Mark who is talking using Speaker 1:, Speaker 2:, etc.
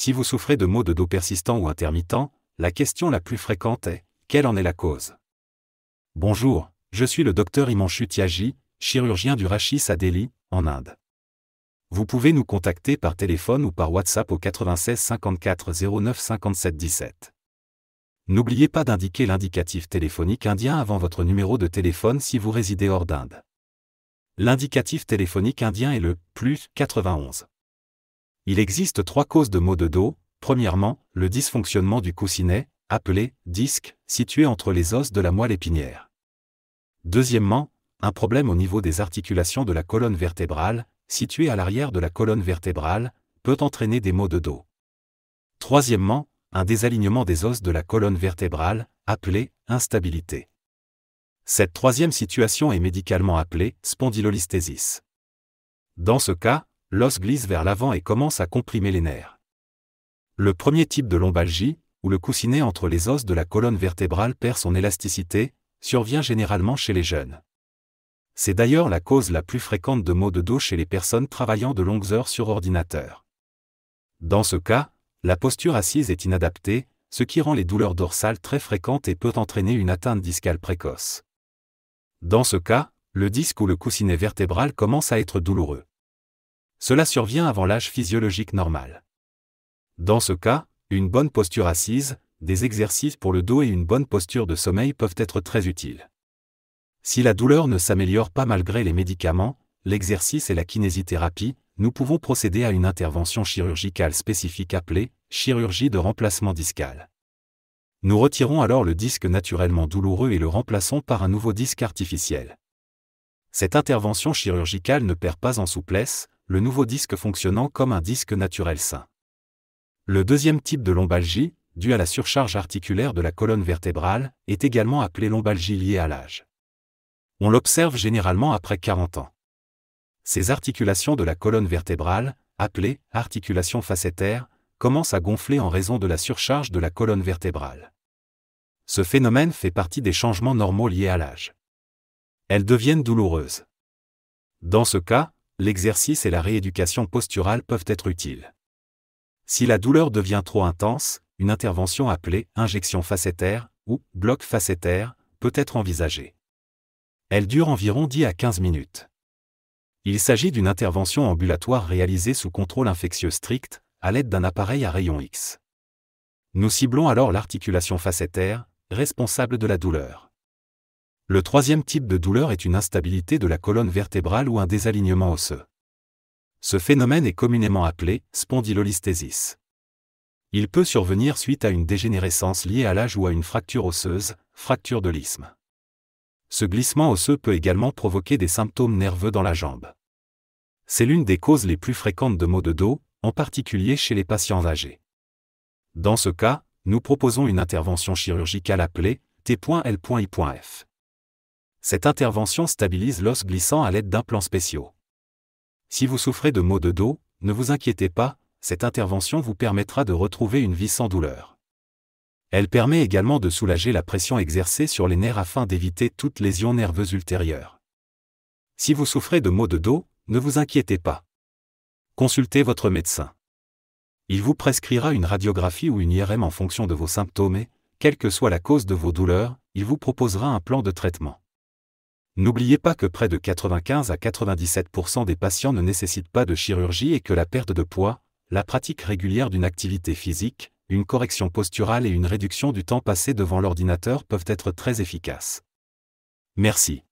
Speaker 1: Si vous souffrez de maux de dos persistants ou intermittents, la question la plus fréquente est « quelle en est la cause ?» Bonjour, je suis le docteur Himanshu Tyagi, chirurgien du Rashis à Delhi, en Inde. Vous pouvez nous contacter par téléphone ou par WhatsApp au 96 54 09 57 17. N'oubliez pas d'indiquer l'indicatif téléphonique indien avant votre numéro de téléphone si vous résidez hors d'Inde. L'indicatif téléphonique indien est le +91. Il existe 3 causes de maux de dos. Premièrement, le dysfonctionnement du coussinet, appelé disque, situé entre les os de la moelle épinière. Deuxièmement, un problème au niveau des articulations de la colonne vertébrale, situé à l'arrière de la colonne vertébrale, peut entraîner des maux de dos. Troisièmement, un désalignement des os de la colonne vertébrale, appelé instabilité. Cette troisième situation est médicalement appelée spondylolisthésis. Dans ce cas, l'os glisse vers l'avant et commence à comprimer les nerfs. Le premier type de lombalgie, où le coussinet entre les os de la colonne vertébrale perd son élasticité, survient généralement chez les jeunes. C'est d'ailleurs la cause la plus fréquente de maux de dos chez les personnes travaillant de longues heures sur ordinateur. Dans ce cas, la posture assise est inadaptée, ce qui rend les douleurs dorsales très fréquentes et peut entraîner une atteinte discale précoce. Dans ce cas, le disque ou le coussinet vertébral commence à être douloureux. Cela survient avant l'âge physiologique normal. Dans ce cas, une bonne posture assise, des exercices pour le dos et une bonne posture de sommeil peuvent être très utiles. Si la douleur ne s'améliore pas malgré les médicaments, l'exercice et la kinésithérapie, nous pouvons procéder à une intervention chirurgicale spécifique appelée chirurgie de remplacement discal. Nous retirons alors le disque naturellement douloureux et le remplaçons par un nouveau disque artificiel. Cette intervention chirurgicale ne perd pas en souplesse, le nouveau disque fonctionnant comme un disque naturel sain. Le deuxième type de lombalgie, dû à la surcharge articulaire de la colonne vertébrale, est également appelée lombalgie liée à l'âge. On l'observe généralement après 40 ans. Ces articulations de la colonne vertébrale, appelées articulations facétaires, commencent à gonfler en raison de la surcharge de la colonne vertébrale. Ce phénomène fait partie des changements normaux liés à l'âge. Elles deviennent douloureuses. Dans ce cas, l'exercice et la rééducation posturale peuvent être utiles. Si la douleur devient trop intense, une intervention appelée injection facétaire ou bloc facétaire peut être envisagée. Elle dure environ 10 à 15 minutes. Il s'agit d'une intervention ambulatoire réalisée sous contrôle infectieux strict, à l'aide d'un appareil à rayon X. Nous ciblons alors l'articulation facétaire, responsable de la douleur. Le troisième type de douleur est une instabilité de la colonne vertébrale ou un désalignement osseux. Ce phénomène est communément appelé spondylolisthésis. Il peut survenir suite à une dégénérescence liée à l'âge ou à une fracture osseuse, fracture de l'isthme. Ce glissement osseux peut également provoquer des symptômes nerveux dans la jambe. C'est l'une des causes les plus fréquentes de maux de dos, en particulier chez les patients âgés. Dans ce cas, nous proposons une intervention chirurgicale appelée T.L.I.F. Cette intervention stabilise l'os glissant à l'aide d'implants spéciaux. Si vous souffrez de maux de dos, ne vous inquiétez pas, cette intervention vous permettra de retrouver une vie sans douleur. Elle permet également de soulager la pression exercée sur les nerfs afin d'éviter toute lésion nerveuse ultérieure. Si vous souffrez de maux de dos, ne vous inquiétez pas. Consultez votre médecin. Il vous prescrira une radiographie ou une IRM en fonction de vos symptômes et, quelle que soit la cause de vos douleurs, il vous proposera un plan de traitement. N'oubliez pas que près de 95 à 97% des patients ne nécessitent pas de chirurgie et que la perte de poids, la pratique régulière d'une activité physique, une correction posturale et une réduction du temps passé devant l'ordinateur peuvent être très efficaces. Merci.